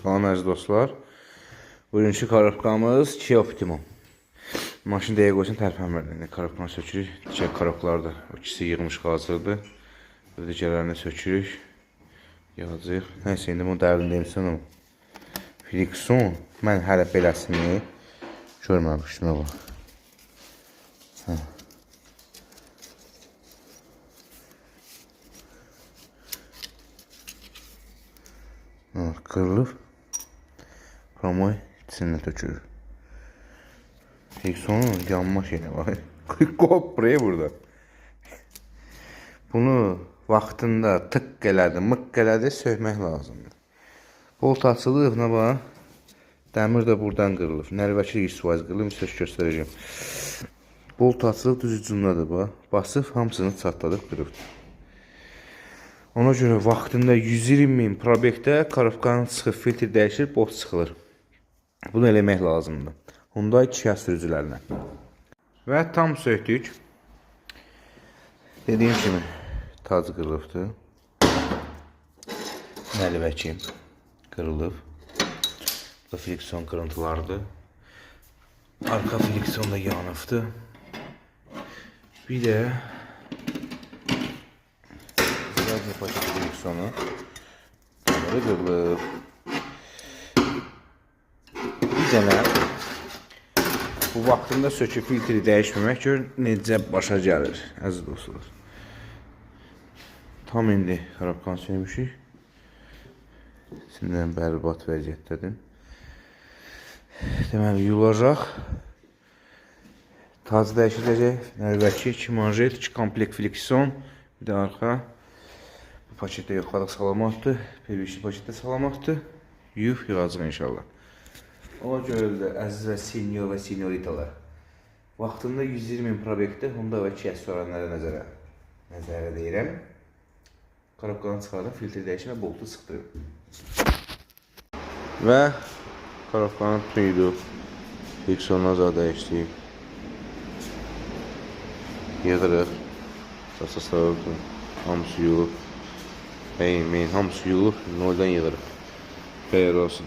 Salam əziz dostlar. Bugünkü korobkamız Kia Optimum. Maşın dəyə qoysan tərpənmir. Korobkanı sökürük. Digər korobkalarda o ikisi yığmış hazırdır. Digərlərini sökürük. Yağacaq. Nəysə, indi bunu dəvrin demişsən. Frikson. Mən hələ beləsini görməmişdim. Kırılıb. Kromoy içindən tökülür. Friksonun yanma şeyine var. Qop buraya burada. Bunu vaxtında tık elədi, mık elədi, sökmək lazımdır. Bolt açılıb, nə var? Dəmir də buradan qırılıb. Nərvəki 100% qırılıb, söz göstərəcəm. Bolt açılıb, düz ucundadır bu. Basıb, hamısını çatladıb, qırıb. Ona görə vaxtında 120.000 probekdə korobkanın çıxıb, filtr dəyişir, bolt çıxılır. Bunu eləmək lazımdır. Hyundai Kia sürücülərinə. Və tam söktük. Dediyim kimi tac qırılıbdır. Nəlbəki qırılıb. Bu frikson qırıntılardır. Arka frikson da yanıbdır. Bir də bir paket friksonu qırılıb. Bir dənə bu vaxtında söküb filtri dəyişməmək gör necə başa gəlir, əziz dostlar. Tam indi korobkanı söymüşük. Şimdiden bərbad vəziyyətdədir. Deməli, yulacaq. Tac dəyişiləcək. Nəlbəki 2 manjet, 2 komplekt frikson. Bir də arxa. Bu paketdə yoxladıq, salamatdır. PVC paketdə salamatdır. Yuyub yığacaq inşallah. Ona görə də əziz və senior və senioritalar, vaxtında 120.000 probekdə Hyundai və Kia sürənlərə nəzərə deyirəm. Korobkanı çıxardım, filtr dəyişim və boltu sıxdırım. Və korobkanı tüydük. Friksonunu azad dəyişdik. Yığırıq. Əsaslardır. Hamısı yuyulub. Beyin, hamısı yuyulub. Noldan yığırıq. Xeyir olsun.